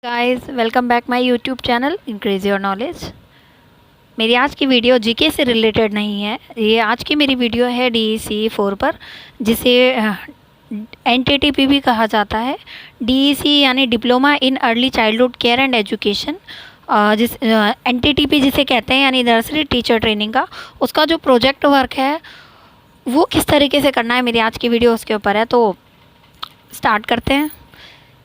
Guys welcome back my YouTube channel increase your knowledge. मेरी आज की वीडियो जीके से रिलेटेड नहीं है। ये आज की मेरी वीडियो है डीईसी 4 पर, जिसे एनटीटीपी भी कहा जाता है। डीईसी यानी diploma in early childhood care and education, जिस एनटीटीपी जिसे कहते हैं यानी नर्सरी टीचर ट्रेनिंग का, उसका जो प्रोजेक्ट वर्क है वो किस तरीके से करना है, मेरी आज की वीडियो उसके ऊपर है। तो स्टार्ट करते हैं।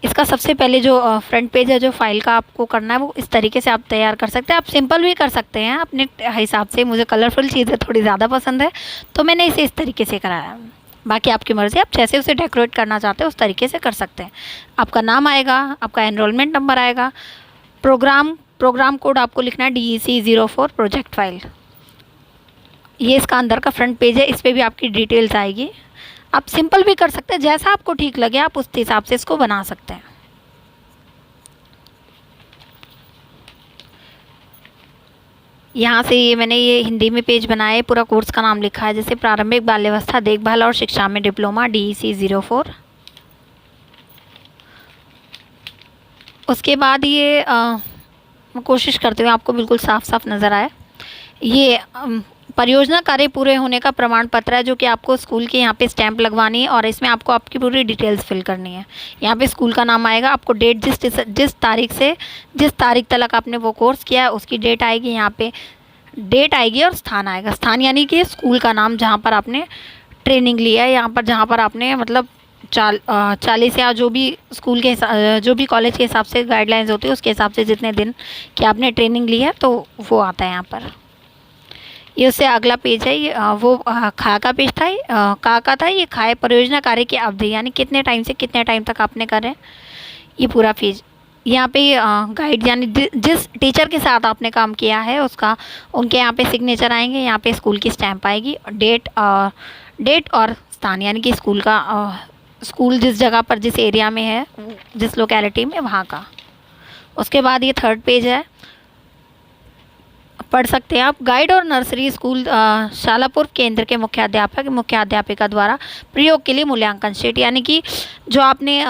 इसका सबसे पहले जो फ्रंट पेज है, जो फाइल का आपको करना है, वो इस तरीके से आप तैयार कर सकते हैं। आप सिंपल भी कर सकते हैं अपने हिसाब से। मुझे कलरफुल चीज़ें थोड़ी ज़्यादा पसंद है, तो मैंने इसे इस तरीके से कराया है। बाकी आपकी मर्ज़ी, आप जैसे उसे डेकोरेट करना चाहते हैं उस तरीके से कर सकते हैं। आपका नाम आएगा, आपका एनरोलमेंट नंबर आएगा, प्रोग्राम कोड आपको लिखना है DEC04 प्रोजेक्ट फाइल। ये इसका अंदर का फ्रंट पेज है, इस पर भी आपकी डिटेल्स आएगी। आप सिंपल भी कर सकते हैं, जैसा आपको ठीक लगे आप उस हिसाब से इसको बना सकते हैं। यहाँ से मैंने ये हिंदी में पेज बनाया है, पूरा कोर्स का नाम लिखा है, जैसे प्रारंभिक बाल्यावस्था देखभाल और शिक्षा में डिप्लोमा DEC04। उसके बाद ये मैं कोशिश करती हूँ आपको बिल्कुल साफ साफ नज़र आए। ये परियोजना कार्य पूरे होने का प्रमाण पत्र है, जो कि आपको स्कूल के यहाँ पे स्टैंप लगवानी है, और इसमें आपको आपकी पूरी डिटेल्स फिल करनी है। यहाँ पे स्कूल का नाम आएगा, आपको डेट जिस तारीख तक आपने वो कोर्स किया है उसकी डेट आएगी, यहाँ पे डेट आएगी, और स्थान आएगा। स्थान यानी कि स्कूल का नाम जहाँ पर आपने ट्रेनिंग लिया है, यहाँ पर जहाँ पर आपने मतलब 40 या जो भी स्कूल के जो भी कॉलेज के हिसाब से गाइडलाइंस होती है उसके हिसाब से जितने दिन की आपने ट्रेनिंग ली है, तो वो आता है यहाँ पर। ये उससे अगला पेज है, ये वो खा का पेज था, का था। ये खाए परियोजना कार्य की अवधि, यानी कितने टाइम से कितने टाइम तक आपने करें, ये पूरा पेज। यहाँ पे गाइड यानी जिस टीचर के साथ आपने काम किया है उसका, उनके यहाँ पे सिग्नेचर आएंगे, यहाँ पे स्कूल की स्टैंप आएगी, डेट और स्थान यानी कि स्कूल जिस जगह पर, जिस एरिया में है, जिस लोकेलिटी में, वहाँ का। उसके बाद ये थर्ड पेज है, पढ़ सकते हैं आप। गाइड और नर्सरी स्कूल शालापुर केंद्र के मुख्याध्यापिका द्वारा प्रयोग के लिए मूल्यांकन शीट, यानी कि जो आपने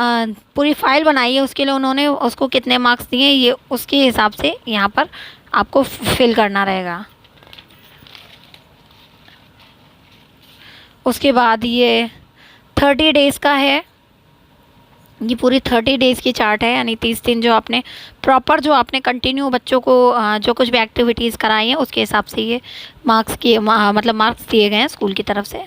पूरी फाइल बनाई है उसके लिए उन्होंने उसको कितने मार्क्स दिए, ये उसके हिसाब से यहाँ पर आपको फिल करना रहेगा। उसके बाद ये 30 डेज़ का है, ये पूरी 30 डेज़ की चार्ट है, यानी 30 दिन जो आपने प्रॉपर, जो आपने कंटिन्यू बच्चों को जो कुछ भी एक्टिविटीज़ कराई हैं उसके हिसाब से ये मार्क्स दिए गए हैं स्कूल की तरफ से।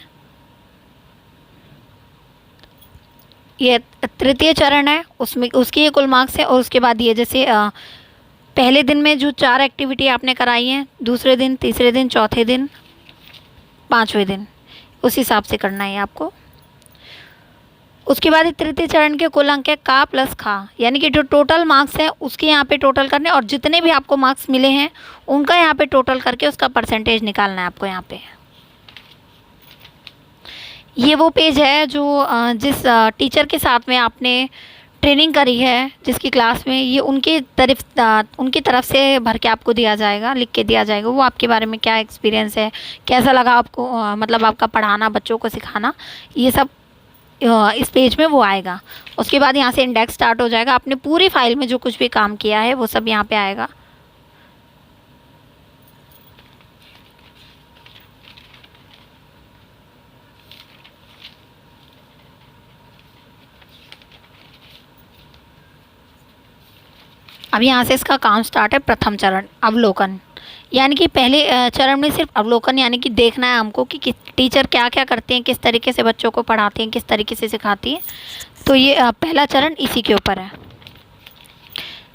ये तृतीय चरण है, उसमें उसके ये कुल मार्क्स है। और उसके बाद ये जैसे पहले दिन में जो 4 एक्टिविटी आपने कराई हैं, दूसरे दिन, तीसरे दिन, चौथे दिन, 5वें दिन, उस हिसाब से करना है आपको। उसके बाद तृतीय चरण के कुल अंक है का प्लस खा, यानी कि जो टोटल मार्क्स हैं उसके यहाँ पे टोटल करने, और जितने भी आपको मार्क्स मिले हैं उनका यहाँ पे टोटल करके उसका परसेंटेज निकालना है आपको यहाँ पे। ये वो पेज है जो जिस टीचर के साथ में आपने ट्रेनिंग करी है, जिसकी क्लास में, ये उनकी तरफ से भर के आपको दिया जाएगा, लिख के दिया जाएगा। वो आपके बारे में क्या एक्सपीरियंस है, कैसा लगा आपको, मतलब आपका पढ़ाना, बच्चों को सिखाना, ये सब इस पेज में वो आएगा। उसके बाद यहाँ से इंडेक्स स्टार्ट हो जाएगा, आपने पूरी फाइल में जो कुछ भी काम किया है वो सब यहाँ पे आएगा। अब यहाँ से इसका काम स्टार्ट है। प्रथम चरण अवलोकन, यानी कि पहले चरण में सिर्फ अवलोकन, यानी कि देखना है हमको कि टीचर क्या क्या करते हैं, किस तरीके से बच्चों को पढ़ाते हैं, किस तरीके से सिखाती हैं। तो ये पहला चरण इसी के ऊपर है।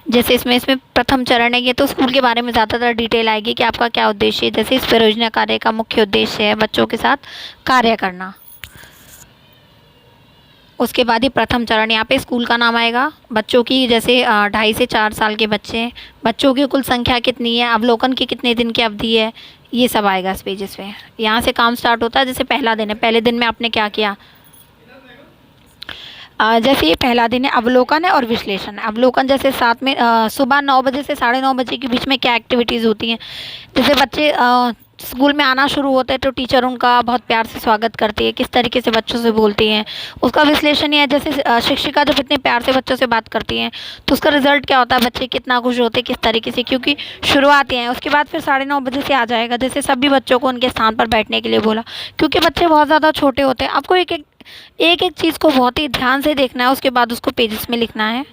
जैसे इसमें प्रथम चरण है, ये तो स्कूल के बारे में ज़्यादातर डिटेल आएगी कि आपका क्या उद्देश्य है। जैसे इस परियोजना कार्य का मुख्य उद्देश्य है बच्चों के साथ कार्य करना। उसके बाद ही प्रथम चरण, यहाँ पे स्कूल का नाम आएगा, बच्चों की, जैसे 2.5 से 4 साल के बच्चे हैं, बच्चों की कुल संख्या कितनी है, अवलोकन की कितने दिन की अवधि है, ये सब आएगा इस पेजेस पे। यहाँ से काम स्टार्ट होता है। जैसे पहला दिन है, पहले दिन में आपने क्या किया, जैसे ये पहला दिन है, अवलोकन है और विश्लेषण है। अवलोकन जैसे साथ में सुबह 9 बजे से 9:30 बजे के बीच में क्या एक्टिविटीज़ होती हैं। जैसे बच्चे स्कूल में आना शुरू होते हैं तो टीचर उनका बहुत प्यार से स्वागत करती है, किस तरीके से बच्चों से बोलती हैं, उसका विश्लेषण ये है। जैसे शिक्षिका जब इतने प्यार से बच्चों से बात करती हैं तो उसका रिजल्ट क्या होता है, बच्चे कितना खुश होते हैं किस तरीके से, क्योंकि शुरुआत है। उसके बाद फिर 9:30 से आ जाएगा, जैसे सभी बच्चों को उनके स्थान पर बैठने के लिए बोला, क्योंकि बच्चे बहुत ज़्यादा छोटे होते हैं। आपको एक एक चीज़ को बहुत ही ध्यान से देखना है, उसके बाद उसको पेजेस में लिखना है।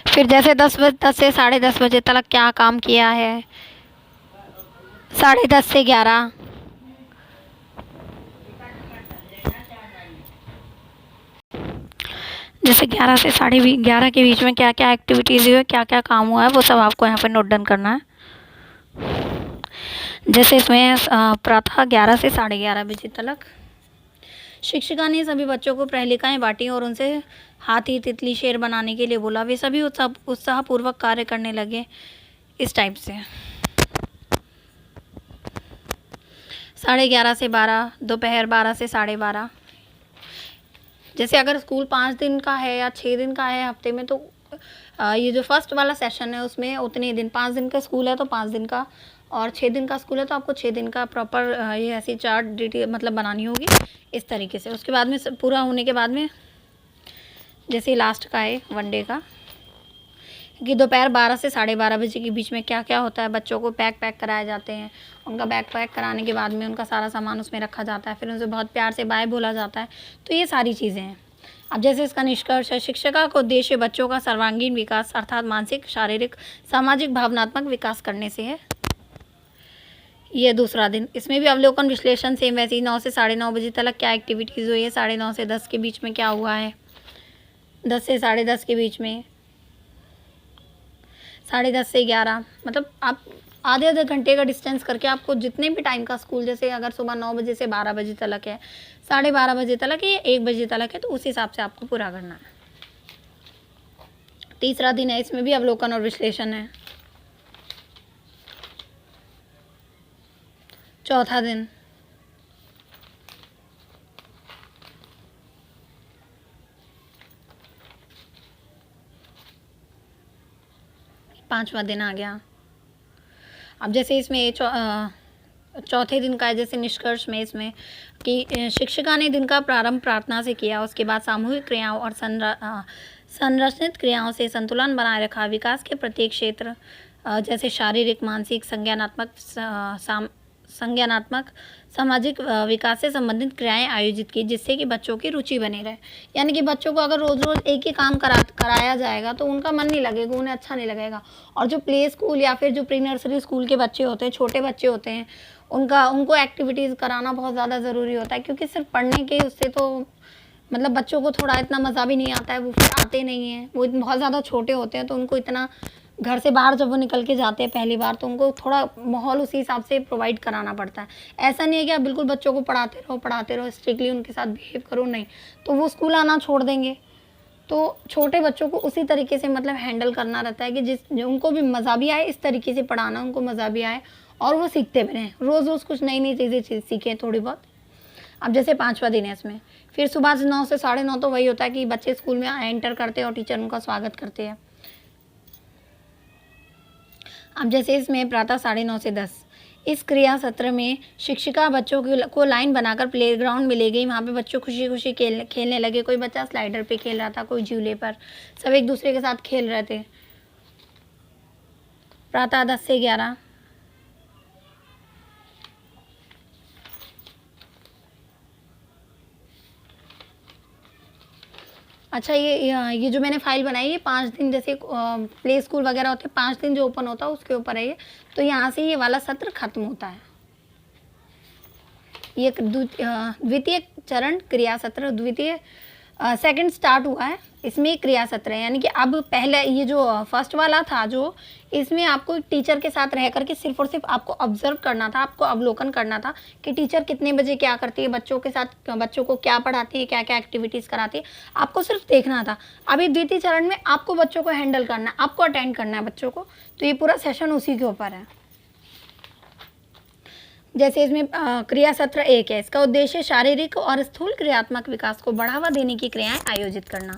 फिर जैसे 10 से 10:30 बजे तक क्या काम किया है, 10:30 से 11, जैसे 11 से 11:30 के बीच में क्या क्या एक्टिविटीज़ हुई है, क्या क्या काम हुआ है, वो सब आपको यहाँ पर नोट डाउन करना है। जैसे इसमें प्रातः 11 से 11:30 बजे तक शिक्षिका ने सभी बच्चों को प्रहेलिकाएँ बांटी और उनसे हाथी, तितली, शेर बनाने के लिए बोला। वे सभी उत्साहपूर्वक कार्य करने लगे इस टाइप से। 11:30 से 12, दोपहर 12 से 12:30। जैसे अगर स्कूल 5 दिन का है या 6 दिन का है हफ्ते में, तो ये जो फर्स्ट वाला सेशन है उसमें उतने दिन, 5 दिन का स्कूल है तो 5 दिन का, और 6 दिन का स्कूल है तो आपको 6 दिन का प्रॉपर ये ऐसी चार्ट डिटेल मतलब बनानी होगी इस तरीके से। उसके बाद में पूरा होने के बाद में जैसे लास्ट का है वनडे का, कि दोपहर 12 से 12:30 बजे के बीच में क्या क्या होता है। बच्चों को पैक कराए जाते हैं, उनका बैग पैक कराने के बाद में उनका सारा सामान उसमें रखा जाता है, फिर उनसे बहुत प्यार से बाय बोला जाता है। तो ये सारी चीज़ें हैं। अब जैसे इसका निष्कर्ष है, शिक्षिका का उद्देश्य बच्चों का सर्वांगीण विकास अर्थात मानसिक, शारीरिक, सामाजिक, भावनात्मक विकास करने से है। ये दूसरा दिन, इसमें भी अवलोकन विश्लेषण सेम वैसे ही 9 से 9:30 बजे तक क्या एक्टिविटीज़ हुई है, 9:30 से 10 के बीच में क्या हुआ है, 10 से 10:30 के बीच में, 10:30 से 11, मतलब आप आधे घंटे का डिस्टेंस करके आपको जितने भी टाइम का स्कूल, जैसे अगर सुबह 9 बजे से 12 बजे तक है, 12:30 बजे तक है या 1 बजे तक है, तो उस हिसाब से आपको पूरा करना है। तीसरा दिन है, इसमें भी अवलोकन और विश्लेषण है। चौथा दिन, पांचवा दिन आ गया। अब जैसे इसमें चौथे दिन का है, जैसे निष्कर्ष में इसमें कि शिक्षिका ने दिन का प्रारंभ प्रार्थना से किया, उसके बाद सामूहिक क्रियाओं और संरचित क्रियाओं से संतुलन बनाए रखा, विकास के प्रत्येक क्षेत्र जैसे शारीरिक, मानसिक, संज्ञानात्मक, सामाजिक विकास से संबंधित क्रियाएं आयोजित की, जिससे कि बच्चों की रुचि बनी रहे। यानी कि बच्चों को अगर रोज़ रोज़ एक ही काम कराया जाएगा तो उनका मन नहीं लगेगा, उन्हें अच्छा नहीं लगेगा। और जो प्ले स्कूल या फिर जो प्री नर्सरी स्कूल के बच्चे होते हैं, छोटे बच्चे होते हैं, उनको एक्टिविटीज़ कराना बहुत ज़्यादा ज़रूरी होता है, क्योंकि सिर्फ पढ़ने के उससे तो मतलब बच्चों को थोड़ा इतना मज़ा भी नहीं आता है, वो फिर आते नहीं हैं, वो बहुत ज़्यादा छोटे होते हैं, तो उनको इतना घर से बाहर जब वो निकल के जाते हैं पहली बार, तो उनको थोड़ा माहौल उसी हिसाब से प्रोवाइड कराना पड़ता है। ऐसा नहीं है कि आप बिल्कुल बच्चों को पढ़ाते रहो स्ट्रिक्टली उनके साथ बिहेव करो, नहीं, तो वो स्कूल आना छोड़ देंगे। तो छोटे बच्चों को उसी तरीके से मतलब हैंडल करना रहता है कि उनको भी मज़ा भी आए, इस तरीके से पढ़ाना उनको मज़ा भी आए और वो सीखते भी रहें, रोज़ रोज़ कुछ नई चीज़ें सीखें थोड़ी बहुत। अब जैसे पाँचवा दिन है, इसमें फिर सुबह 9 से 9:30 तो वही होता है कि बच्चे स्कूल में एंटर करते हैं और टीचर उनका स्वागत करते हैं। अब जैसे इसमें प्रातः 9:30 से 10, इस क्रिया सत्र में शिक्षिका बच्चों को लाइन बनाकर प्लेग्राउंड में ले गई। वहाँ पे बच्चों खुशी खुशी खेलने लगे। कोई बच्चा स्लाइडर पे खेल रहा था, कोई झूले पर, सब एक दूसरे के साथ खेल रहे थे। प्रातः 10 से 11, अच्छा ये जो मैंने फाइल बनाई है 5 दिन, जैसे प्ले स्कूल वगैरह होते हैं 5 दिन जो ओपन होता है उसके ऊपर है ये। तो यहाँ से ये वाला सत्र खत्म होता है। ये द्वितीय चरण क्रिया सत्र, सेकंड स्टार्ट हुआ है, इसमें क्रिया सत्र है। यानी कि अब पहले ये जो फर्स्ट वाला था, जो इसमें आपको टीचर के साथ रह करके सिर्फ और सिर्फ आपको ऑब्जर्व करना था, आपको अवलोकन करना था कि टीचर कितने बजे क्या करती है, बच्चों के साथ बच्चों को क्या पढ़ाती है, क्या क्या एक्टिविटीज़ कराती है, आपको सिर्फ देखना था। अभी द्वितीय चरण में आपको बच्चों को हैंडल करना है, आपको अटेंड करना है बच्चों को। तो ये पूरा सेशन उसी के ऊपर है। जैसे इसमें क्रिया सत्र 1 है, इसका उद्देश्य शारीरिक और स्थूल क्रियात्मक विकास को बढ़ावा देने की क्रियाएं आयोजित करना।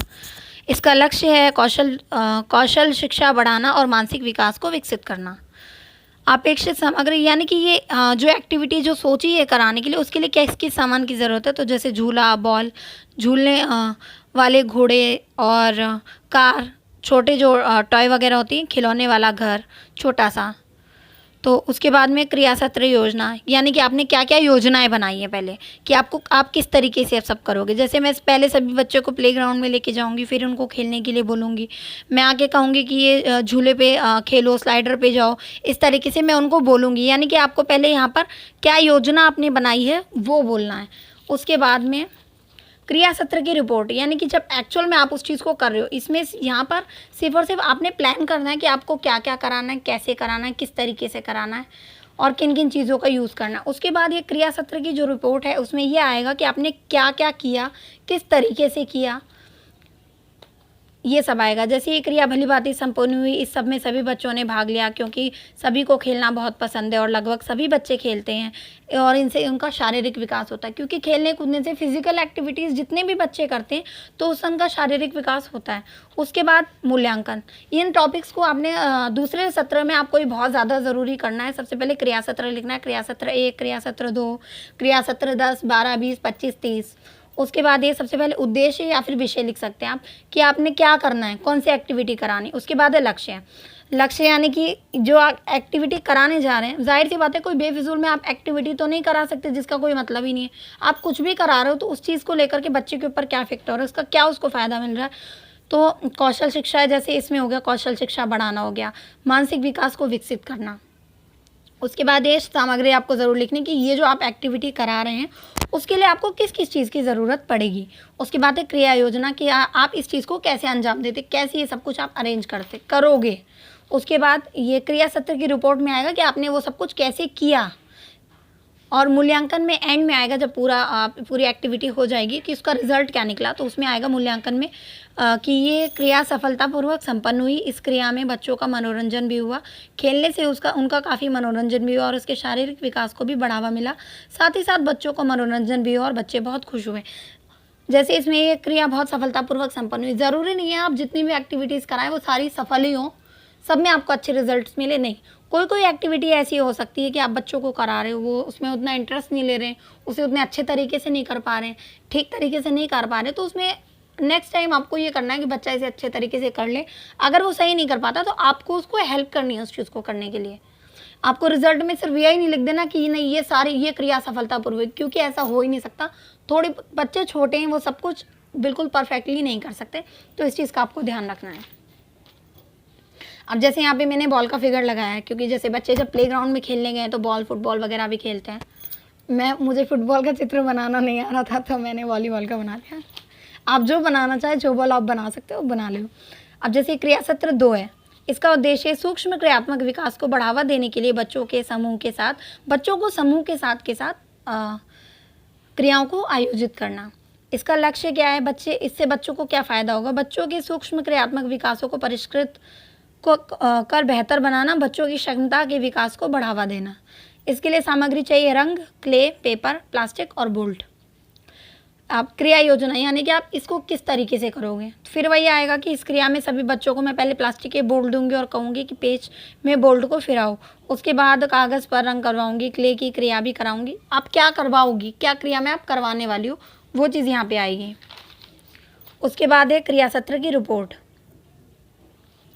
इसका लक्ष्य है कौशल शिक्षा बढ़ाना और मानसिक विकास को विकसित करना। अपेक्षित सामग्री यानी कि ये जो एक्टिविटी जो सोची है कराने के लिए, उसके लिए किस किस सामान की ज़रूरत है। तो जैसे झूला, बॉल, झूलने वाले घोड़े और कार, छोटे जो टॉय वगैरह होती हैं, खिलौने वाला घर छोटा सा। तो उसके बाद में क्रिया सत्र योजना, यानी कि आपने क्या क्या योजनाएं बनाई हैं पहले, कि आप किस तरीके से अब सब करोगे। जैसे मैं पहले सभी बच्चों को प्लेग्राउंड में लेके जाऊंगी, फिर उनको खेलने के लिए बोलूँगी, मैं आके कहूँगी कि ये झूले पे खेलो, स्लाइडर पे जाओ, इस तरीके से मैं उनको बोलूँगी। यानी कि आपको पहले यहाँ पर क्या योजना आपने बनाई है वो बोलना है। उसके बाद में क्रिया सत्र की रिपोर्ट, यानी कि जब एक्चुअल में आप उस चीज़ को कर रहे हो, इसमें यहाँ पर सिर्फ और सिर्फ आपने प्लान करना है कि आपको क्या क्या कराना है, कैसे कराना है, किस तरीके से कराना है और किन किन चीज़ों का यूज़ करना है। उसके बाद ये क्रिया सत्र की जो रिपोर्ट है उसमें ये आएगा कि आपने क्या क्या किया, किस तरीके से किया, ये सब आएगा। जैसे ये क्रिया भली भांति संपन्न हुई, इस सब में सभी बच्चों ने भाग लिया, क्योंकि सभी को खेलना बहुत पसंद है और लगभग सभी बच्चे खेलते हैं और इनसे उनका शारीरिक विकास होता है, क्योंकि खेलने कूदने से फिजिकल एक्टिविटीज़ जितने भी बच्चे करते हैं तो उससे उनका शारीरिक विकास होता है। उसके बाद मूल्यांकन, इन टॉपिक्स को आपने दूसरे सत्र में आपको ये बहुत ज़्यादा ज़रूरी करना है। सबसे पहले क्रिया सत्र लिखना है, क्रिया सत्र 1, क्रिया सत्र 2, क्रिया सत्र 10, 12, 20, 25, 30। उसके बाद ये सबसे पहले उद्देश्य या फिर विषय लिख सकते हैं आप कि आपने क्या करना है, कौन सी एक्टिविटी करानी। उसके बाद है लक्ष्य। लक्ष्य यानी कि जो आप एक्टिविटी कराने जा रहे हैं, जाहिर सी बात है कोई बेफिजूल में आप एक्टिविटी तो नहीं करा सकते जिसका कोई मतलब ही नहीं है। आप कुछ भी करा रहे हो तो उस चीज़ को लेकर के बच्चे के ऊपर क्या इफेक्ट हो रहा है, उसका क्या उसको फ़ायदा मिल रहा है। तो कौशल शिक्षा है, जैसे इसमें हो गया कौशल शिक्षा बढ़ाना, हो गया मानसिक विकास को विकसित करना। उसके बाद ये सामग्री आपको ज़रूर लिखनी कि ये जो आप एक्टिविटी करा रहे हैं उसके लिए आपको किस किस चीज़ की ज़रूरत पड़ेगी। उसके बाद है क्रिया योजना कि आप इस चीज़ को कैसे अंजाम देते, कैसे ये सब कुछ आप अरेंज करते करोगे। उसके बाद ये क्रिया सत्र की रिपोर्ट में आएगा कि आपने वो सब कुछ कैसे किया। और मूल्यांकन में एंड में आएगा जब पूरी एक्टिविटी हो जाएगी कि उसका रिजल्ट क्या निकला, तो उसमें आएगा मूल्यांकन में कि ये क्रिया सफलतापूर्वक संपन्न हुई। इस क्रिया में बच्चों का मनोरंजन भी हुआ, खेलने से उनका काफ़ी मनोरंजन भी हुआ और उसके शारीरिक विकास को भी बढ़ावा मिला। साथ ही साथ बच्चों को मनोरंजन भी हुआ और बच्चे बहुत खुश हुए। जैसे इसमें ये क्रिया बहुत सफलतापूर्वक संपन्न हुई, ज़रूरी नहीं है आप जितनी भी एक्टिविटीज़ कराएं वो सारी सफल ही हों, सब में आपको अच्छे रिजल्ट्स मिले, नहीं। कोई कोई एक्टिविटी ऐसी हो सकती है कि आप बच्चों को करा रहे हो, वो उसमें उतना इंटरेस्ट नहीं ले रहे हैं, उसे उतने अच्छे तरीके से नहीं कर पा रहे हैं, ठीक तरीके से नहीं कर पा रहे, तो उसमें नेक्स्ट टाइम आपको ये करना है कि बच्चा इसे अच्छे तरीके से कर ले। अगर वो सही नहीं कर पाता तो आपको उसको हेल्प करनी है उस चीज़ को करने के लिए। आपको रिजल्ट में सिर्फ यही नहीं लिख देना कि नहीं ये क्रिया सफलतापूर्वक, क्योंकि ऐसा हो ही नहीं सकता। थोड़े बच्चे छोटे हैं, वो सब कुछ बिल्कुल परफेक्टली नहीं कर सकते, तो इस चीज़ का आपको ध्यान रखना है। अब जैसे यहाँ पे मैंने बॉल का फिगर लगाया है, क्योंकि जैसे बच्चे जब प्लेग्राउंड में खेलने गए तो बॉल, फुटबॉल वगैरह भी खेलते हैं। मुझे फुटबॉल का चित्र बनाना नहीं आ रहा था तो मैंने वॉलीबॉल का बना लिया। आप जो बनाना चाहे, जो बॉल आप बना सकते हो बना लो। अब जैसे क्रिया सत्र 2 है, इसका उद्देश्य सूक्ष्म क्रियात्मक विकास को बढ़ावा देने के लिए बच्चों को समूह के साथ क्रियाओं को आयोजित करना। इसका लक्ष्य क्या है, इससे बच्चों को क्या फ़ायदा होगा। बच्चों के सूक्ष्म क्रियात्मक विकासों को परिष्कृत कर बेहतर बनाना, बच्चों की क्षमता के विकास को बढ़ावा देना। इसके लिए सामग्री चाहिए रंग, क्ले, पेपर, प्लास्टिक और बोल्ट। आप क्रिया योजना यानी कि आप इसको किस तरीके से करोगे, फिर वही आएगा कि इस क्रिया में सभी बच्चों को मैं पहले प्लास्टिक के बोल्ट दूंगी और कहूँगी कि पेज में बोल्ट को फिराओ। उसके बाद कागज़ पर रंग करवाऊंगी, क्ले की क्रिया भी कराऊंगी। आप क्या करवाओगी, क्या क्रिया में आप करवाने वाली हो, वो चीज़ यहाँ पे आएगी। उसके बाद है क्रिया सत्र की रिपोर्ट।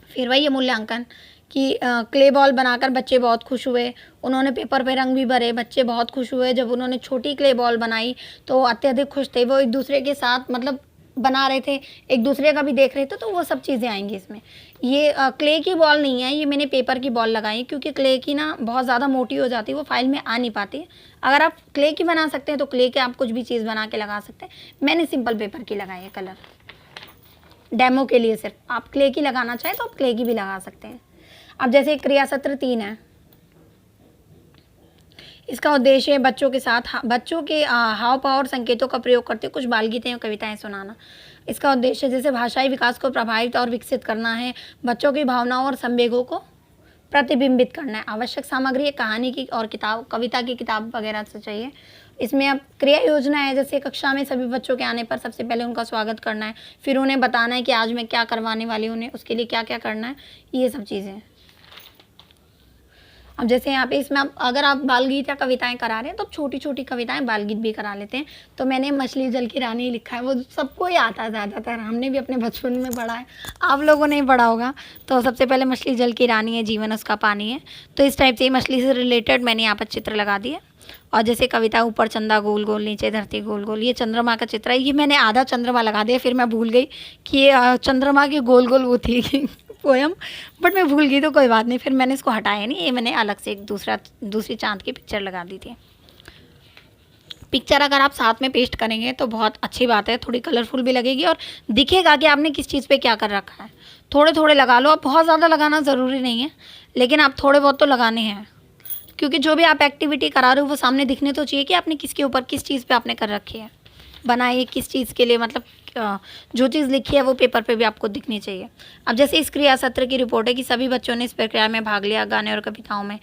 फिर वही मूल्यांकन कि क्ले बॉल बनाकर बच्चे बहुत खुश हुए, उन्होंने पेपर पे रंग भी भरे, बच्चे बहुत खुश हुए। जब उन्होंने छोटी क्ले बॉल बनाई तो अत्यधिक खुश थे, वो एक दूसरे के साथ मतलब बना रहे थे, एक दूसरे का भी देख रहे थे, तो वो सब चीज़ें आएंगी इसमें। ये क्ले की बॉल नहीं है, ये मैंने पेपर की बॉल लगाई, क्योंकि क्ले की ना बहुत ज़्यादा मोटी हो जाती है, वो फाइल में आ नहीं पाती। अगर आप क्ले की बना सकते हैं तो क्ले के आप कुछ भी चीज़ बना के लगा सकते हैं। मैंने सिंपल पेपर की लगाई है कलर, डेमो के लिए सिर्फ। आप क्ले की लगाना चाहें तो आप क्ले की भी लगा सकते हैं। अब जैसे क्रिया सत्र 3 है, इसका उद्देश्य बच्चों के हाव भाव और संकेतों का प्रयोग करते कुछ बाल गीतें और कविताएं सुनाना। इसका उद्देश्य जैसे भाषाई विकास को प्रभावित और विकसित करना है, बच्चों की भावनाओं और संवेगों को प्रतिबिंबित करना है। आवश्यक सामग्री कहानी की और कविता की किताब वगैरह से चाहिए। इसमें अब क्रिया योजना है, जैसे कक्षा में सभी बच्चों के आने पर सबसे पहले उनका स्वागत करना है, फिर उन्हें बताना है कि आज मैं क्या करवाने वाली हूँ, उन्हें उसके लिए क्या क्या करना है, ये सब चीज़ें। अब जैसे यहाँ पे इसमें आप अगर आप बाल गीत या कविताएं करा रहे हैं तो छोटी छोटी कविताएं बाल गीत भी करा लेते हैं। तो मैंने मछली जल की रानी लिखा है, वो सबको ही आता है ज़्यादातर, हमने भी अपने बचपन में पढ़ा है, आप लोगों ने ही पढ़ा होगा। तो सबसे पहले मछली जल की रानी है, जीवन उसका पानी है। तो इस टाइप से मछली से रिलेटेड मैंने यहाँ पर चित्र लगा दिए। और जैसे कविता ऊपर चंदा गोल गोल नीचे धरती गोल गोल, ये चंद्रमा का चित्र है। ये मैंने आधा चंद्रमा लगा दिया, फिर मैं भूल गई कि ये चंद्रमा की गोल गोल वो थी पोयम, बट मैं भूल गई तो कोई बात नहीं, फिर मैंने इसको हटाया नहीं, ये मैंने अलग से एक दूसरी चांद की पिक्चर लगा दी थी। पिक्चर अगर आप साथ में पेस्ट करेंगे तो बहुत अच्छी बात है, थोड़ी कलरफुल भी लगेगी और दिखेगा कि आपने किस चीज़ पे क्या कर रखा है। थोड़े थोड़े लगा लो, अब बहुत ज़्यादा लगाना ज़रूरी नहीं है, लेकिन आप थोड़े बहुत तो लगाने हैं, क्योंकि जो भी आप एक्टिविटी करा रहे हो वो सामने दिखने तो चाहिए कि आपने किसके ऊपर किस चीज़ पे आपने कर रखी है, बनाई किस चीज़ के लिए, मतलब जो चीज़ लिखी है वो पेपर पे भी आपको दिखनी चाहिए। अब जैसे इस क्रिया सत्र की रिपोर्ट है कि सभी बच्चों ने इस प्रक्रिया में भाग लिया, गाने और कविताओं में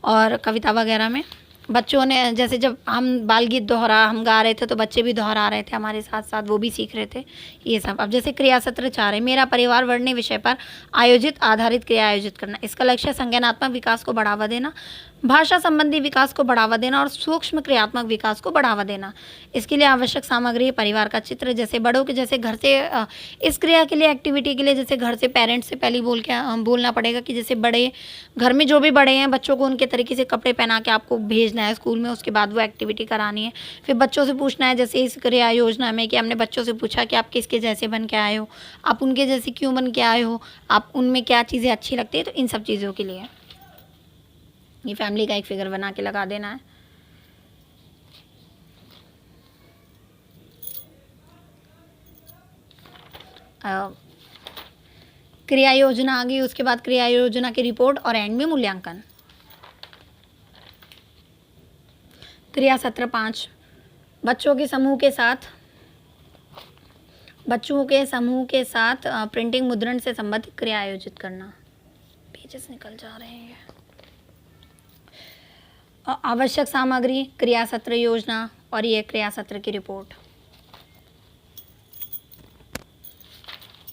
और कविता वगैरह में। बच्चों ने जैसे जब हम बाल गीत हम गा रहे थे तो बच्चे भी दोहरा रहे थे हमारे साथ साथ, वो भी सीख रहे थे ये सब। अब जैसे क्रिया सत्र 4 है, मेरा परिवार वर्णनीय विषय पर आयोजित आधारित क्रिया आयोजित करना। इसका लक्ष्य संज्ञानात्मक विकास को बढ़ावा देना, भाषा संबंधी विकास को बढ़ावा देना और सूक्ष्म क्रियात्मक विकास को बढ़ावा देना। इसके लिए आवश्यक सामग्री परिवार का चित्र, जैसे बड़ों के जैसे घर से इस क्रिया के लिए एक्टिविटी के लिए जैसे घर से पेरेंट्स से पहले बोलना पड़ेगा कि जैसे बड़े घर में जो भी बड़े हैं बच्चों को उनके तरीके से कपड़े पहना के आपको भेजना है स्कूल में, उसके बाद वो एक्टिविटी करानी है। फिर बच्चों से पूछना है, जैसे इस क्रिया योजना में कि हमने बच्चों से पूछा कि आप किसके जैसे बन के आए हो, आप उनके जैसे क्यों बन के आए हो, आप उनमें क्या चीज़ें अच्छी लगती है, तो इन सब चीज़ों के लिए ये फैमिली का एक फिगर बना के लगा देना है। क्रिया योजना आ गई, उसके बाद क्रिया योजना की रिपोर्ट और एंड में मूल्यांकन। क्रिया सत्र 5, बच्चों के समूह के साथ प्रिंटिंग मुद्रण से संबंधित क्रिया आयोजित करना। पेजेस निकल जा रहे हैं। आवश्यक सामग्री, क्रिया सत्र योजना और ये क्रिया सत्र की रिपोर्ट।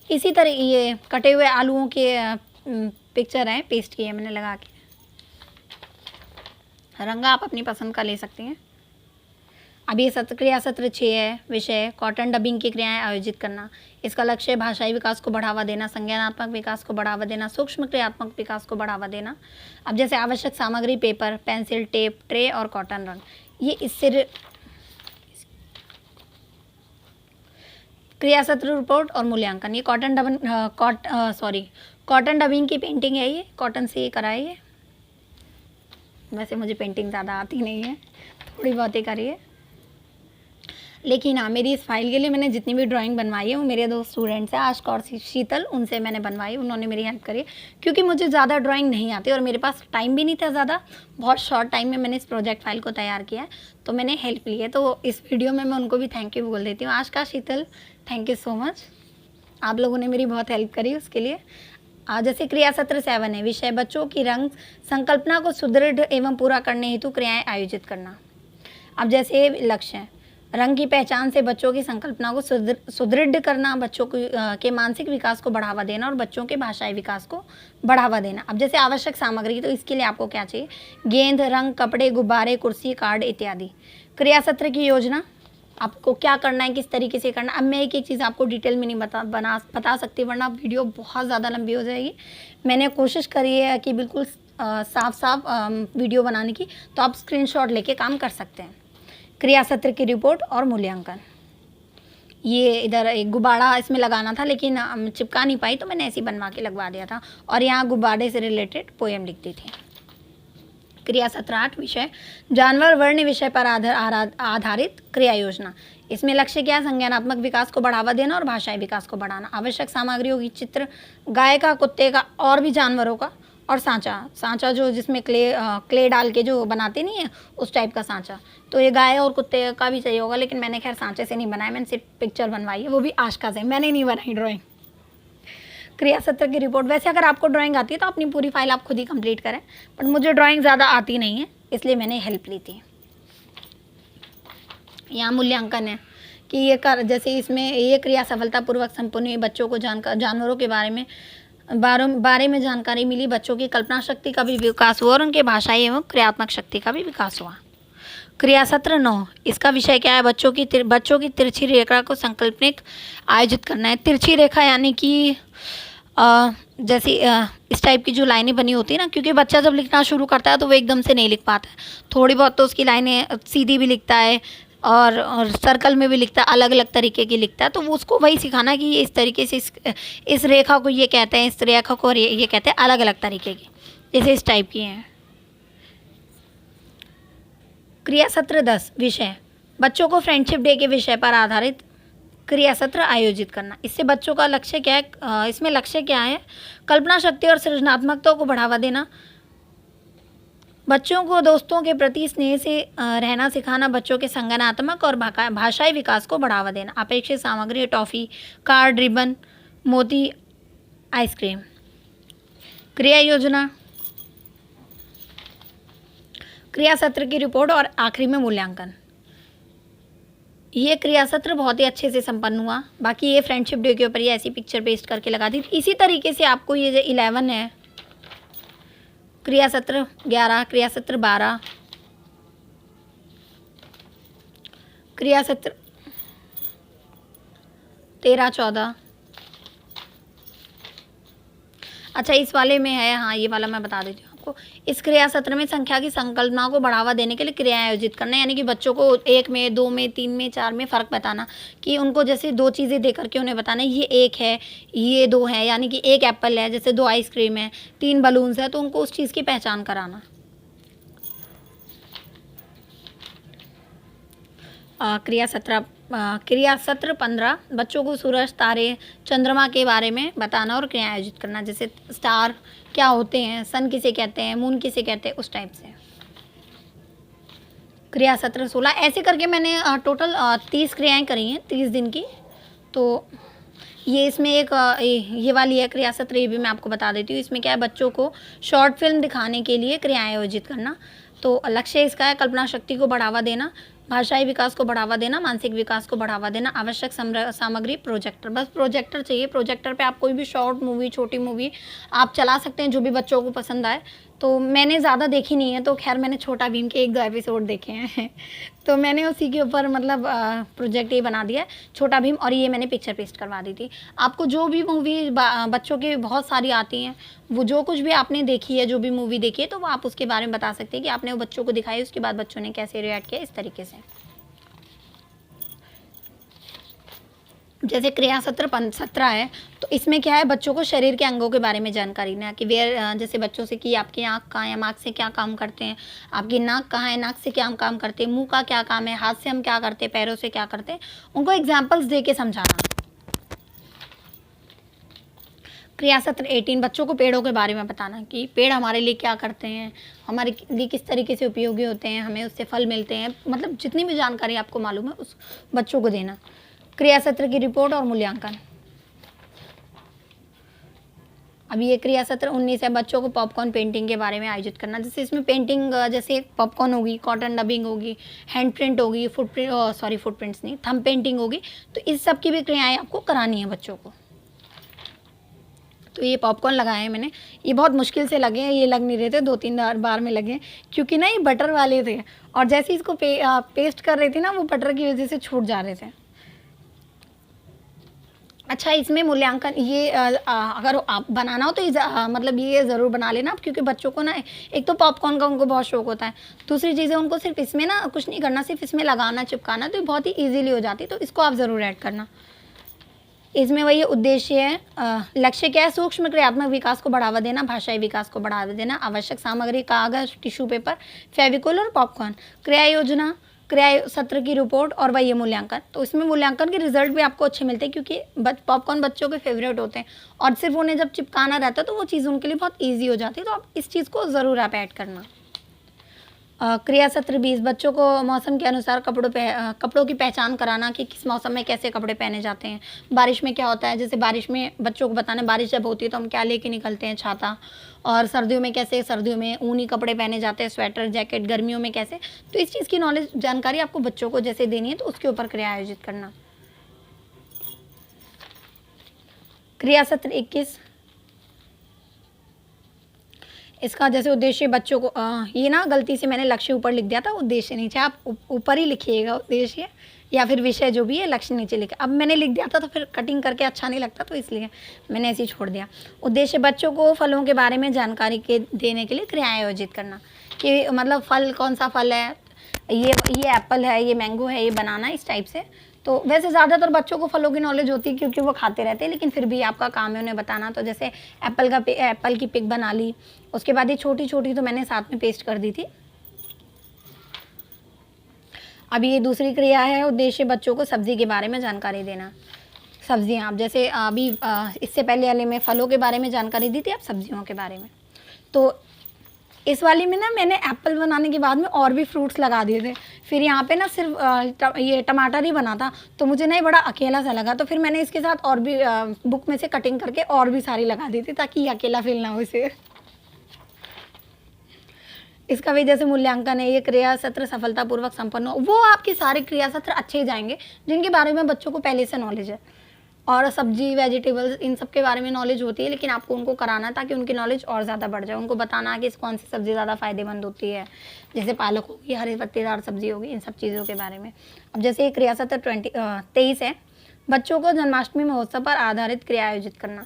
इसी तरह ये कटे हुए आलूओं के पिक्चर हैं, पेस्ट किए मैंने लगा के। रंग आप अपनी पसंद का ले सकते हैं। अब ये क्रिया सत्र 6 है, विषय कॉटन डबिंग की क्रियाएं आयोजित करना। इसका लक्ष्य भाषाई विकास को बढ़ावा देना, संज्ञानात्मक विकास को बढ़ावा देना, सूक्ष्म क्रियात्मक विकास को बढ़ावा देना। अब जैसे आवश्यक सामग्री पेपर, पेंसिल, टेप, ट्रे और कॉटन रंग, ये इससे क्रिया सत्र रिपोर्ट और मूल्यांकन। ये कॉटन डबिंग की पेंटिंग है, ये कॉटन से ये कराई है। वैसे मुझे पेंटिंग ज़्यादा आती नहीं है, थोड़ी बहुत ही करी है, लेकिन हाँ मेरी इस फाइल के लिए मैंने जितनी भी ड्राइंग बनवाई है वो मेरे 2 स्टूडेंट्स हैं, आशका और शीतल, उनसे मैंने बनवाई, उन्होंने मेरी हेल्प करी, क्योंकि मुझे ज़्यादा ड्राइंग नहीं आती और मेरे पास टाइम भी नहीं था ज़्यादा, बहुत शॉर्ट टाइम में मैंने इस प्रोजेक्ट फाइल को तैयार किया है, तो मैंने हेल्प ली है। तो इस वीडियो में मैं उनको भी थैंक यू बोल देती हूँ। आशका, शीतल, थैंक यू सो मच, आप लोगों ने मेरी बहुत हेल्प करी उसके लिए। जैसे क्रिया सत्र 7 है, विषय बच्चों की रंग संकल्पना को सुदृढ़ एवं पूरा करने हेतु क्रियाएं आयोजित करना। अब जैसे लक्ष्य है, रंग की पहचान से बच्चों की संकल्पना को सुदृढ़ करना, बच्चों के मानसिक विकास को बढ़ावा देना और बच्चों के भाषाई विकास को बढ़ावा देना। अब जैसे आवश्यक सामग्री, तो इसके लिए आपको क्या चाहिए, गेंद, रंग, कपड़े, गुब्बारे, कुर्सी, कार्ड इत्यादि। क्रिया सत्र की योजना, आपको क्या करना है, किस तरीके से करना। अब मैं एक एक चीज़ आपको डिटेल में नहीं बता सकती, वरना वीडियो बहुत ज़्यादा लंबी हो जाएगी। मैंने कोशिश करी है कि बिल्कुल साफ वीडियो बनाने की, तो आप स्क्रीनशॉट लेके काम कर सकते हैं। क्रिया सत्र की रिपोर्ट और मूल्यांकन, ये इधर एक गुब्बारा इसमें लगाना था लेकिन चिपका नहीं पाई, तो मैंने ऐसे ही बनवा के लगवा दिया था, और यहाँ गुब्बारे से रिलेटेड पोएम लिख दी थी। क्रिया सत्र 8, विषय जानवर वर्ण विषय पर आधारित क्रिया योजना। इसमें लक्ष्य क्या है, संज्ञानात्मक विकास को बढ़ावा देना और भाषाई विकास को बढ़ाना। आवश्यक सामग्रियों की चित्र, गाय का, कुत्ते का और भी जानवरों का, और सांचा जो जिसमें क्ले डाल के जो बनाते नहीं है उस टाइप का सांचा। तो ये गाय और कुत्ते का भी चाहिए होगा, लेकिन मैंने खैर सांचे से नहीं बनाया, मैंने सिर्फ पिक्चर बनवाई है, वो भी आशका से, मैंने नहीं बनाई ड्राइंग। क्रिया सत्र की रिपोर्ट, वैसे अगर आपको ड्राइंग आती है तो अपनी पूरी फाइल आप खुद ही कंप्लीट करें, बट मुझे ड्राइंग ज़्यादा आती नहीं है, इसलिए मैंने हेल्प ली थी। यहाँ मूल्यांकन है कि जैसे इसमें ये क्रिया सफलतापूर्वक संपन्न हुई, बच्चों को जानवरों के बारे में बारे में जानकारी मिली, बच्चों की कल्पना शक्ति का भी विकास हुआ और उनके भाषाई एवं क्रियात्मक शक्ति का भी विकास हुआ। क्रिया सत्र 9, इसका विषय क्या है? बच्चों की तिरछी रेखा को संकल्पनिक आयोजित करना है। तिरछी रेखा यानी कि जैसे इस टाइप की जो लाइनें बनी होती है ना, क्योंकि बच्चा जब लिखना शुरू करता है तो वो एकदम से नहीं लिख पाता है, थोड़ी बहुत तो उसकी लाइनें सीधी भी लिखता है और सर्कल में भी लिखता है, अलग अलग तरीके की लिखता है। तो वो उसको वही सिखाना कि ये इस तरीके से इस रेखा को ये कहते हैं, इस रेखा को ये कहते हैं, अलग अलग तरीके की, जैसे इस टाइप की हैं। क्रिया सत्र 10, विषय बच्चों को फ्रेंडशिप डे के विषय पर आधारित क्रिया सत्र आयोजित करना। इससे बच्चों का लक्ष्य क्या है? इसमें लक्ष्य क्या है? कल्पना शक्ति और सृजनात्मकता को बढ़ावा देना, बच्चों को दोस्तों के प्रति स्नेह से रहना सिखाना, बच्चों के संज्ञानात्मक और भाषाई विकास को बढ़ावा देना। अपेक्षित सामग्री टॉफ़ी, कार्ड, रिबन, मोती, आइसक्रीम। क्रिया योजना, क्रिया सत्र की रिपोर्ट और आखिरी में मूल्यांकन। ये क्रिया सत्र बहुत ही अच्छे से संपन्न हुआ। बाकी ये फ्रेंडशिप डे के ऊपर ये ऐसी पिक्चर पेस्ट करके लगा दी। इसी तरीके से आपको ये जो 11 है, क्रिया सत्र 11, क्रिया सत्र 12, क्रिया सत्र 13, 14। अच्छा, इस वाले में है, हाँ ये वाला मैं बता देती हूँ आपको। इस क्रिया सत्र में संख्या की संकल्पना को बढ़ावा देने के लिए क्रियाएं आयोजित करना, यानी कि बच्चों को 1 में, 2 में, 3 में, 4 में फ़र्क बताना, कि उनको जैसे 2 चीज़ें दे करके उन्हें बताना ये 1 है, ये 2 है, यानी कि 1 एप्पल है, जैसे 2 आइसक्रीम है, 3 बलून्स है, तो उनको उस चीज़ की पहचान कराना। क्रिया सत्र 15, बच्चों को सूरज, तारे, चंद्रमा के बारे में बताना और क्रिया आयोजित करना, जैसे स्टार क्या होते हैं, सन किसे कहते हैं, मून किसे कहते हैं, उस टाइप से। क्रिया सत्र 16, ऐसे करके मैंने टोटल 30 क्रियाएं करी हैं 30 दिन की। तो ये इसमें एक ये वाली है क्रिया सत्र, ये भी मैं आपको बता देती हूँ। इसमें क्या है, बच्चों को शॉर्ट फिल्म दिखाने के लिए क्रियाएं आयोजित करना। तो लक्ष्य इसका है कल्पना शक्ति को बढ़ावा देना, भाषाई विकास को बढ़ावा देना, मानसिक विकास को बढ़ावा देना। आवश्यक सामग्री प्रोजेक्टर, बस प्रोजेक्टर चाहिए। प्रोजेक्टर पे आप कोई भी शॉर्ट मूवी, छोटी मूवी आप चला सकते हैं जो भी बच्चों को पसंद आए। तो मैंने ज़्यादा देखी नहीं है, तो खैर मैंने छोटा भीम के 1-2 एपिसोड देखे हैं तो मैंने उसी के ऊपर मतलब प्रोजेक्ट ये बना दिया है, छोटा भीम, और ये मैंने पिक्चर पेस्ट करवा दी थी। आपको जो भी मूवी बच्चों की बहुत सारी आती हैं, वो जो कुछ भी आपने देखी है, जो भी मूवी देखी है, तो वो आप उसके बारे में बता सकते हैं कि आपने वो बच्चों को दिखाई, उसके बाद बच्चों ने कैसे रिएक्ट किया, इस तरीके से। जैसे क्रिया सत्र 17 है, तो इसमें क्या है, बच्चों को शरीर के अंगों के बारे में जानकारी देना, कि जैसे बच्चों से कि आपकी आँख कहाँ है, आँख से क्या काम करते हैं, आपकी नाक कहाँ है, नाक से क्या काम करते हैं, मुंह का क्या काम है, हाथ से हम क्या करते हैं, पैरों से क्या करते हैं, उनको एग्जाम्पल्स दे के समझाना। क्रिया सत्र 18, बच्चों को पेड़ों के बारे में बताना, कि पेड़ हमारे लिए क्या करते हैं, हमारे लिए किस तरीके से उपयोगी होते हैं, हमें उससे फल मिलते हैं, मतलब जितनी भी जानकारी आपको मालूम है उस बच्चों को देना। क्रिया सत्र की रिपोर्ट और मूल्यांकन। अब ये क्रिया सत्र 19 है, बच्चों को पॉपकॉर्न पेंटिंग के बारे में आयोजित करना। जैसे इसमें पेंटिंग, जैसे पॉपकॉर्न होगी, कॉटन डबिंग होगी, हैंड प्रिंट होगी, फुटप्रिंट्स नहीं, थंब पेंटिंग होगी, तो इस सब की भी क्रियाएं आपको करानी है बच्चों को। तो ये पॉपकॉर्न लगाए हैं मैंने, ये बहुत मुश्किल से लगे हैं, ये लग नहीं रहे थे, 2-3 बार में लगे, क्योंकि ना ये बटर वाले थे, और जैसे इसको पेस्ट कर रही थी ना, वो बटर की वजह से छूट जा रहे थे। अच्छा, इसमें मूल्यांकन, ये अगर आप बनाना हो तो मतलब ये ज़रूर बना लेना आप, क्योंकि बच्चों को ना एक तो पॉपकॉर्न का उनको बहुत शौक होता है, दूसरी चीज़ें उनको सिर्फ इसमें ना कुछ नहीं करना, सिर्फ इसमें लगाना, चिपकाना, तो बहुत ही ईजीली हो जाती है, तो इसको आप ज़रूर ऐड करना। इसमें वही उद्देश्य है, लक्ष्य क्या है, सूक्ष्म क्रियात्मक विकास को बढ़ावा देना, भाषाई विकास को बढ़ावा देना। आवश्यक सामग्री कागज, टिश्यू पेपर, फेविकोल और पॉपकॉर्न। क्रिया योजना, क्रिया सत्र की रिपोर्ट और वही मूल्यांकन। तो इसमें मूल्यांकन के रिजल्ट भी आपको अच्छे मिलते हैं, क्योंकि पॉपकॉर्न बच्चों के फेवरेट होते हैं, और सिर्फ उन्हें जब चिपकाना रहता है तो वो चीज़ उनके लिए बहुत ईजी हो जाती है, तो आप इस चीज़ को ज़रूर आप ऐड करना। क्रिया सत्र 20, बच्चों को मौसम के अनुसार कपड़ों की पहचान कराना, कि किस मौसम में कैसे कपड़े पहने जाते हैं, बारिश में क्या होता है, जैसे बारिश में बच्चों को बताना, बारिश जब होती है तो हम क्या लेके निकलते हैं, छाता, और सर्दियों में कैसे, सर्दियों में ऊनी कपड़े पहने जाते हैं, स्वेटर, जैकेट, गर्मियों में कैसे, तो इस चीज़ की नॉलेज, जानकारी आपको बच्चों को जैसे देनी है, तो उसके ऊपर क्रिया आयोजित करना। क्रिया सत्र 21, इसका जैसे उद्देश्य बच्चों को ये ना गलती से मैंने लक्ष्य ऊपर लिख दिया था, उद्देश्य नीचे, आप ऊपर ही लिखिएगा उद्देश्य या फिर विषय जो भी है, लक्ष्य नीचे लिखा। अब मैंने लिख दिया था तो फिर कटिंग करके अच्छा नहीं लगता, तो इसलिए मैंने ऐसे ही छोड़ दिया। उद्देश्य बच्चों को फलों के बारे में जानकारी के देने के लिए क्रियाएं आयोजित करना, कि मतलब फल कौन सा फल है, ये एप्पल है, ये मैंगो है, ये बनाना, इस टाइप से। तो वैसे ज़्यादातर बच्चों को फलों की नॉलेज होती है क्योंकि वो खाते रहते हैं, लेकिन फिर भी आपका काम है उन्हें बताना। तो जैसे एप्पल की पिक बना ली, उसके बाद ये छोटी छोटी तो मैंने साथ में पेस्ट कर दी थी। अब ये दूसरी क्रिया है, उद्देश्य बच्चों को सब्जी के बारे में जानकारी देना। सब्जियाँ, आप जैसे अभी इससे पहले वाले में फलों के बारे में जानकारी दी थी, अब सब्जियों के बारे में। तो इस वाली में ना मैंने एप्पल बनाने के बाद में और भी फ्रूट्स लगा दिए थे। फिर यहाँ पे ना सिर्फ ये टमाटर ही बना था, तो मुझे ना ये बड़ा अकेला सा लगा, तो फिर मैंने इसके साथ और भी बुक में से कटिंग करके और भी सारी लगा दी थी, ताकि ये अकेला फील ना हो इसे। इसका भी जैसे मूल्यांकन है, ये क्रिया सत्र सफलतापूर्वक संपन्न हो, वो आपके सारे क्रिया सत्र अच्छे जाएंगे जिनके बारे में बच्चों को पहले से नॉलेज है। और सब्जी, वेजिटेबल्स, इन सब के बारे में नॉलेज होती है, लेकिन आपको उनको कराना है ताकि उनकी नॉलेज और ज़्यादा बढ़ जाए। उनको बताना कि कौन सी सब्ज़ी ज़्यादा फ़ायदेमंद होती है, जैसे पालक होगी, हरी पत्तेदार सब्जी होगी, इन सब चीज़ों के बारे में। अब जैसे ये क्रिया सत्र 23 है, बच्चों को जन्माष्टमी महोत्सव पर आधारित क्रिया आयोजित करना।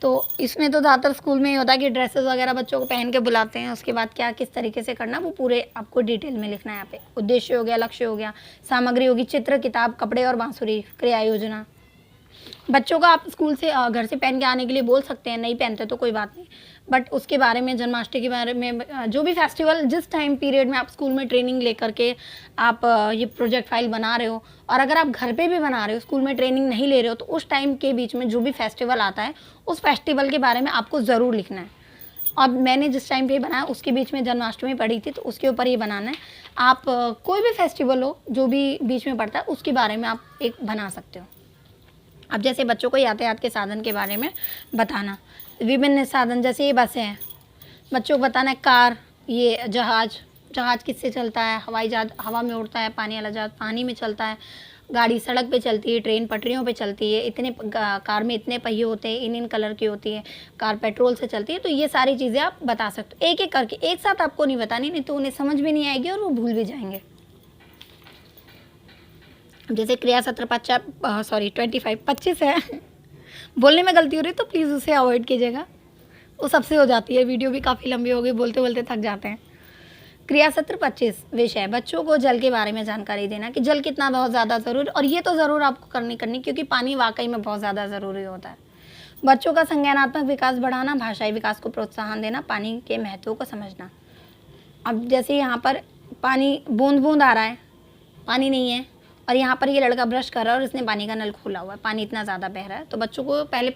तो इसमें तो ज़्यादातर स्कूल में ये होता है कि ड्रेसेस वगैरह बच्चों को पहन के बुलाते हैं, उसके बाद क्या किस तरीके से करना वो पूरे आपको डिटेल में लिखना है यहाँ पे। उद्देश्य हो गया, लक्ष्य हो गया, सामग्री होगी, चित्र, किताब, कपड़े और बांसुरी, क्रिया योजना। बच्चों का आप स्कूल से घर से पहन के आने के लिए बोल सकते हैं, नहीं पहनते तो कोई बात नहीं, बट उसके बारे में, जन्माष्टमी के बारे में, जो भी फेस्टिवल जिस टाइम पीरियड में आप स्कूल में ट्रेनिंग लेकर के आप ये प्रोजेक्ट फाइल बना रहे हो, और अगर आप घर पे भी बना रहे हो, स्कूल में ट्रेनिंग नहीं ले रहे हो, तो उस टाइम के बीच में जो भी फेस्टिवल आता है उस फेस्टिवल के बारे में आपको ज़रूर लिखना है। अब मैंने जिस टाइम पे बनाया उसके बीच में जन्माष्टमी पड़ी थी, तो उसके ऊपर ये बनाना है। आप कोई भी फेस्टिवल हो जो भी बीच में पड़ता है उसके बारे में आप एक बना सकते हो। अब जैसे बच्चों को यातायात के साधन के बारे में बताना, विभिन्न साधन, जैसे ये बस है, बच्चों को बताना है कार, ये जहाज किससे चलता है, हवाई जहाज हवा में उड़ता है, पानी वाला जहाज पानी में चलता है, गाड़ी सड़क पे चलती है, ट्रेन पटरियों पे चलती है, इतने कार में इतने पहिए होते हैं, इन कलर की होती है, कार पेट्रोल से चलती है। तो ये सारी चीज़ें आप बता सकते हो, एक एक करके, एक साथ आपको नहीं बतानी, नहीं तो उन्हें समझ भी नहीं आएगी और वो भूल भी जाएंगे। जैसे क्रिया सत्र 25 है बोलने में गलती हो रही तो प्लीज़ उसे अवॉइड कीजिएगा, वो सबसे हो जाती है, वीडियो भी काफ़ी लंबी हो गई, बोलते बोलते थक जाते हैं। क्रिया सत्र 25 विषय, बच्चों को जल के बारे में जानकारी देना कि जल कितना बहुत ज़्यादा ज़रूरी, और ये तो ज़रूर आपको करनी क्योंकि पानी वाकई में बहुत ज़्यादा ज़रूरी होता है। बच्चों का संज्ञानात्मक विकास बढ़ाना, भाषाई विकास को प्रोत्साहन देना, पानी के महत्व को समझना। अब जैसे यहाँ पर पानी बूंद बूंद आ रहा है, पानी नहीं है, और यहाँ पर ये लड़का ब्रश कर रहा है और इसने पानी का नल खोला हुआ है, पानी इतना ज़्यादा बह रहा है, तो बच्चों को पहले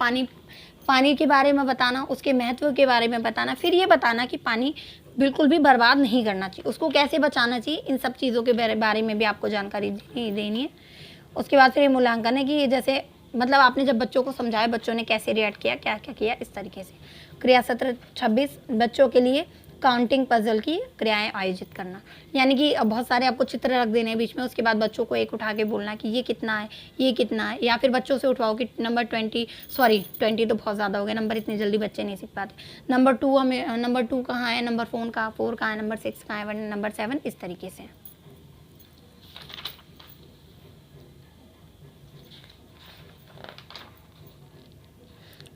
पानी के बारे में बताना, उसके महत्व के बारे में बताना, फिर ये बताना कि पानी बिल्कुल भी बर्बाद नहीं करना चाहिए, उसको कैसे बचाना चाहिए, इन सब चीज़ों के बारे में भी आपको जानकारी देनी है। उसके बाद फिर ये मूल्यांकन है कि जैसे मतलब आपने जब बच्चों को समझाया, बच्चों ने कैसे रिएक्ट किया, क्या क्या किया, इस तरीके से। क्रिया सत्र 26 बच्चों के लिए काउंटिंग पजल की क्रियाएं आयोजित करना, यानी कि बहुत सारे आपको चित्र रख देने हैं बीच में, उसके बाद बच्चों को एक उठा के बोलना कि ये कितना है, ये कितना है, या फिर बच्चों से उठवाओ कि नंबर 20 तो बहुत ज़्यादा हो गया, नंबर इतनी जल्दी बच्चे नहीं सीख पाते, नंबर 2 कहाँ है, नंबर 4 कहाँ है, नंबर 6 कहाँ है, नंबर 7, इस तरीके से।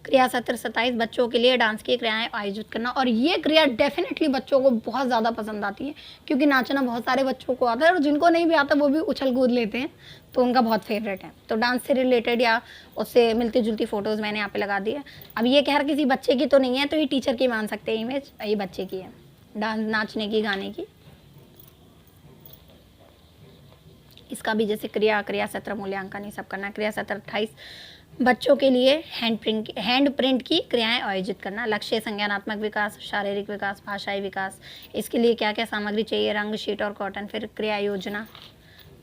क्रिया सत्र 27 बच्चों के लिए डांस की क्रियाएं आयोजित करना, और ये क्रिया डेफिनेटली बच्चों को बहुत ज़्यादा पसंद आती है क्योंकि नाचना बहुत सारे बच्चों को आता है, और जिनको नहीं भी आता वो भी उछल कूद लेते हैं, तो उनका बहुत फेवरेट है। तो डांस से रिलेटेड या उससे मिलती जुलती फ़ोटोज़ मैंने यहाँ पे लगा दी है। अब ये खैर किसी बच्चे की तो नहीं है, तो ये टीचर की मान सकते हैं इमेज, ये बच्चे की है, डांस नाचने की, गाने की। इसका भी जैसे क्रिया सत्र मूल्यांकन ये सब करना। क्रिया सत्र 28 बच्चों के लिए हैंड प्रिंट की क्रियाएं आयोजित करना। लक्ष्य संज्ञानात्मक विकास, शारीरिक विकास, भाषाई विकास, इसके लिए क्या क्या सामग्री चाहिए, रंग, शीट और कॉटन। फिर क्रिया योजना,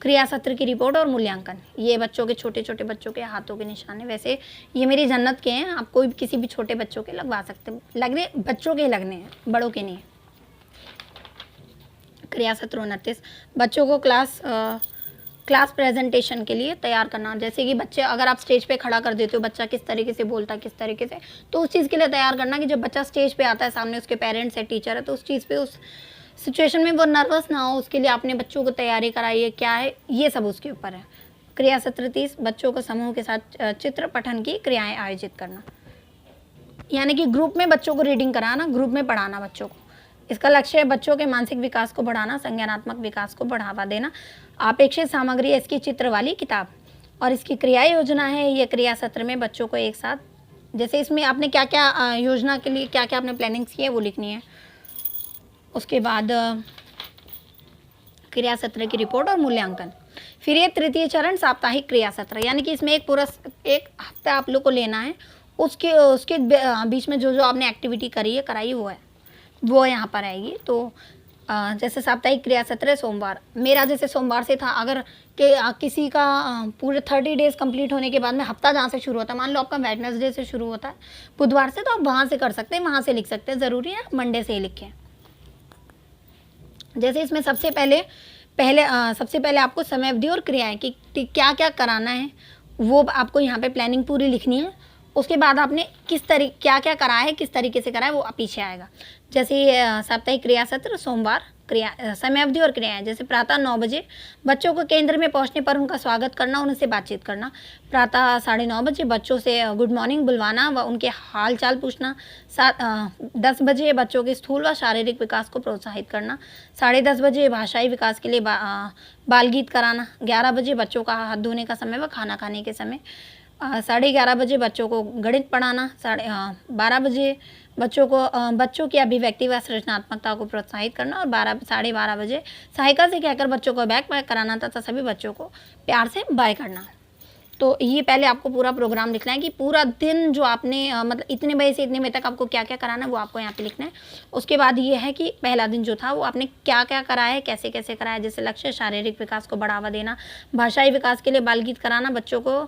क्रिया सत्र की रिपोर्ट और मूल्यांकन, ये बच्चों के छोटे छोटे बच्चों के हाथों के निशान है। वैसे ये मेरी जन्नत के हैं, आप कोई किसी भी छोटे बच्चों के लगवा सकते हैं, लगने बच्चों के लगने हैं, बड़ों के नहीं। क्रिया सत्र 29 बच्चों को क्लास क्लास प्रेजेंटेशन के लिए तैयार करना, जैसे कि बच्चे अगर आप स्टेज पे खड़ा कर देते हो, बच्चा किस तरीके से बोलता है, किस तरीके से, तो उस चीज़ के लिए तैयार करना कि जब बच्चा स्टेज पे आता है, सामने उसके पेरेंट्स है, टीचर है, तो उस चीज़ पे, उस सिचुएशन में वो नर्वस ना हो, उसके लिए आपने बच्चों को तैयारी कराई है, क्या है, ये सब उसके ऊपर है। क्रिया सत्र 30, बच्चों को समूह के साथ चित्र पठन की क्रियाएं आयोजित करना, यानी कि ग्रुप में बच्चों को रीडिंग कराना, ग्रुप में पढ़ाना बच्चों को। इसका लक्ष्य है बच्चों के मानसिक विकास को बढ़ाना, संज्ञानात्मक विकास को बढ़ावा देना। अपेक्षित सामग्री है इसकी चित्र वाली किताब, और इसकी क्रिया योजना है, ये क्रिया सत्र में बच्चों को एक साथ, जैसे इसमें आपने क्या क्या योजना के लिए क्या क्या आपने प्लानिंग्स की है वो लिखनी है। उसके बाद क्रिया सत्र की रिपोर्ट और मूल्यांकन। फिर ये तृतीय चरण साप्ताहिक क्रिया सत्र, यानी कि इसमें एक हफ्ता आप लोग को लेना है, उसके उसके बीच में जो जो आपने एक्टिविटी करी है, कराई वो यहाँ पर आएगी। तो जैसे साप्ताहिक क्रिया सत्र है सोमवार, मेरा जैसे सोमवार से था, अगर किसी का पूरे 30 डेज कंप्लीट होने के बाद में हफ्ता जहाँ से शुरू होता है, मान लो आपका वेडनेसडे से शुरू होता है, बुधवार से, तो आप वहाँ से कर सकते हैं, वहाँ से लिख सकते हैं, ज़रूरी है मंडे से ही लिखें। जैसे इसमें सबसे पहले आपको समय अवधि और क्रियाएं कि क्या क्या कराना है, वो आपको यहाँ पे प्लानिंग पूरी लिखनी है। उसके बाद आपने क्या क्या करा है, किस तरीके से करा है, वो पीछे आएगा। जैसे साप्ताहिक क्रिया सत्र सोमवार, क्रिया समय अवधि और क्रियाएं, जैसे प्रातः 9 बजे बच्चों को केंद्र में पहुंचने पर उनका स्वागत करना, उनसे बातचीत करना। प्रातः 9:30 बजे बच्चों से गुड मॉर्निंग बुलवाना व उनके हाल चाल पूछना। 10 बजे बच्चों के स्थूल व शारीरिक विकास को प्रोत्साहित करना। 10:30 बजे भाषाई विकास के लिए बाल गीत कराना। 11 बजे बच्चों का हाथ धोने का समय व खाना खाने के समय। 11:30 बजे बच्चों को गणित पढ़ाना। 12 बजे बच्चों की अभिव्यक्ति व सृजनात्मकता को प्रोत्साहित करना, और 12:30 बजे सहायिका से कहकर बच्चों को बैग पैक कराना तथा सभी बच्चों को प्यार से बाय करना। तो ये पहले आपको पूरा प्रोग्राम लिखना है कि पूरा दिन जो आपने मतलब इतने बजे से इतने बजे तक आपको क्या क्या कराना है, वो आपको यहाँ पे लिखना है। उसके बाद ये है कि पहला दिन जो था वो आपने क्या क्या कराया है, कैसे कैसे कराया है। जैसे लक्ष्य शारीरिक विकास को बढ़ावा देना, भाषाई विकास के लिए बाल गीत कराना, बच्चों को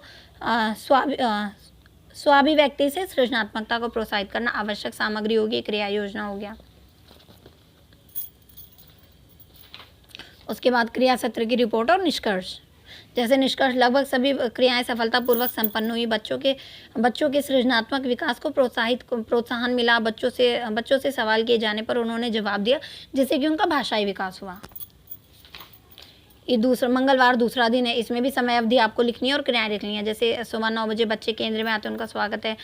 स्वाभिव्यक्ति से सृजनात्मकता को प्रोत्साहित करना, आवश्यक सामग्री होगी, क्रिया योजना हो गया। उसके बाद क्रिया सत्र की रिपोर्ट और निष्कर्ष। जैसे निष्कर्ष, लगभग सभी क्रियाएं सफलतापूर्वक संपन्न हुई, बच्चों के सृजनात्मक विकास को प्रोत्साहन मिला, बच्चों से सवाल किए जाने पर उन्होंने जवाब दिया, जिससे कि उनका भाषाई विकास हुआ। ये मंगलवार दूसरा दिन है, इसमें भी समय अवधि आपको लिखनी है और क्रियाएं लिखनी है। जैसे सुबह 9 बजे बच्चे केंद्र में आते हैं, उनका स्वागत है।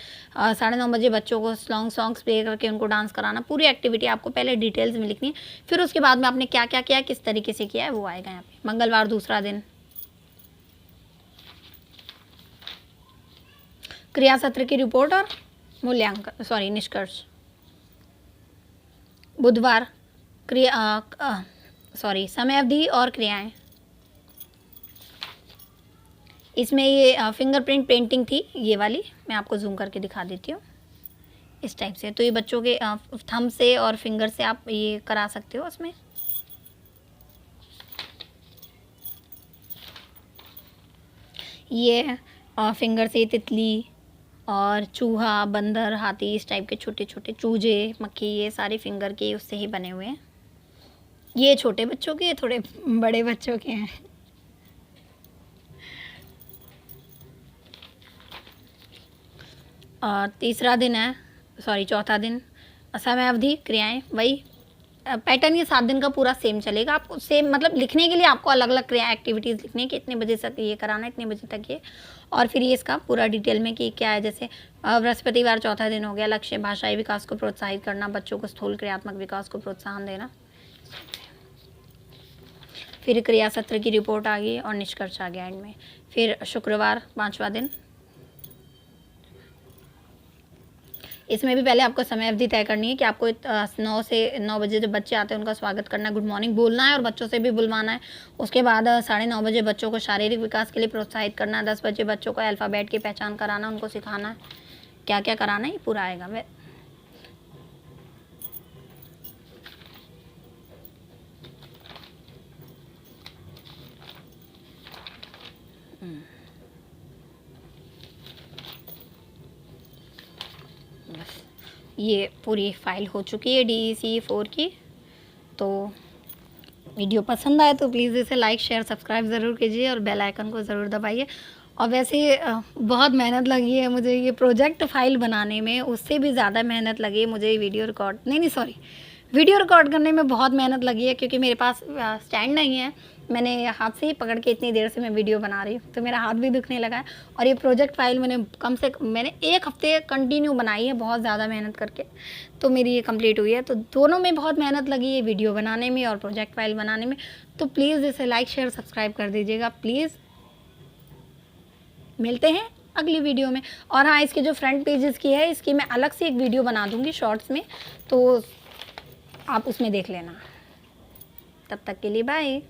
9:30 बजे बच्चों को सॉन्ग्स प्ले करके उनको डांस कराना। पूरी एक्टिविटी आपको पहले डिटेल्स में लिखनी है, फिर उसके बाद में आपने क्या क्या किया, किस तरीके से किया है, वो आएगा यहाँ पे। मंगलवार दूसरा दिन क्रिया सत्र की रिपोर्ट और निष्कर्ष। बुधवार समय अवधि और क्रियाएं। इसमें ये फिंगरप्रिंट पेंटिंग थी, ये वाली मैं आपको जूम करके दिखा देती हूँ इस टाइप से। तो ये बच्चों के थंब से और फिंगर से आप ये करा सकते हो। इसमें ये फिंगर से तितली और चूहा, बंदर, हाथी, इस टाइप के छोटे छोटे चूजे, मक्खी, ये सारे फिंगर के उससे ही बने हुए हैं। ये छोटे बच्चों के, थोड़े बड़े बच्चों के हैं। और चौथा दिन समय अवधि, क्रियाएं, वही पैटर्न ये 7 दिन का पूरा सेम चलेगा। आपको सेम मतलब लिखने के लिए आपको अलग अलग क्रिया एक्टिविटीज़ लिखनी है कि इतने बजे तक ये कराना, इतने बजे तक ये, और फिर ये इसका पूरा डिटेल में कि क्या है। जैसे बृहस्पतिवार चौथा दिन हो गया, लक्ष्य भाषाई विकास को प्रोत्साहित करना, बच्चों को स्थूल क्रियात्मक विकास को प्रोत्साहन देना। फिर क्रिया सत्र की रिपोर्ट आ गई और निष्कर्ष आ गया एंड में। फिर शुक्रवार 5वां दिन, इसमें भी पहले आपको समय अवधि तय करनी है कि आपको 9 से 9 बजे जब बच्चे आते हैं उनका स्वागत करना है, गुड मॉर्निंग बोलना है और बच्चों से भी बुलवाना है। उसके बाद 9:30 बजे बच्चों को शारीरिक विकास के लिए प्रोत्साहित करना है। 10 बजे बच्चों को अल्फ़ाबेट की पहचान कराना, उनको सिखाना है, क्या क्या कराना है, ये पूरा आएगा। बस ये पूरी फाइल हो चुकी है DEC 4 की। तो वीडियो पसंद आए तो प्लीज़ इसे लाइक शेयर सब्सक्राइब ज़रूर कीजिए और बेल आइकन को ज़रूर दबाइए। और वैसे बहुत मेहनत लगी है मुझे ये प्रोजेक्ट फ़ाइल बनाने में, उससे भी ज़्यादा मेहनत लगी है मुझे वीडियो रिकॉर्ड करने में बहुत मेहनत लगी है, क्योंकि मेरे पास स्टैंड नहीं है। मैंने हाथ से ही पकड़ के इतनी देर से मैं वीडियो बना रही हूँ, तो मेरा हाथ भी दुखने लगा है। और ये प्रोजेक्ट फ़ाइल मैंने 1 हफ़्ते कंटिन्यू बनाई है, बहुत ज़्यादा मेहनत करके, तो मेरी ये कंप्लीट हुई है। तो दोनों में बहुत मेहनत लगी है, वीडियो बनाने में और प्रोजेक्ट फ़ाइल बनाने में। तो प्लीज़ इसे लाइक शेयर सब्सक्राइब कर दीजिएगा प्लीज़। मिलते हैं अगली वीडियो में। और हाँ, इसके जो फ्रंट पेजेस की है, इसकी मैं अलग से एक वीडियो बना दूँगी शॉर्ट्स में, तो आप उसमें देख लेना। तब तक के लिए बाय।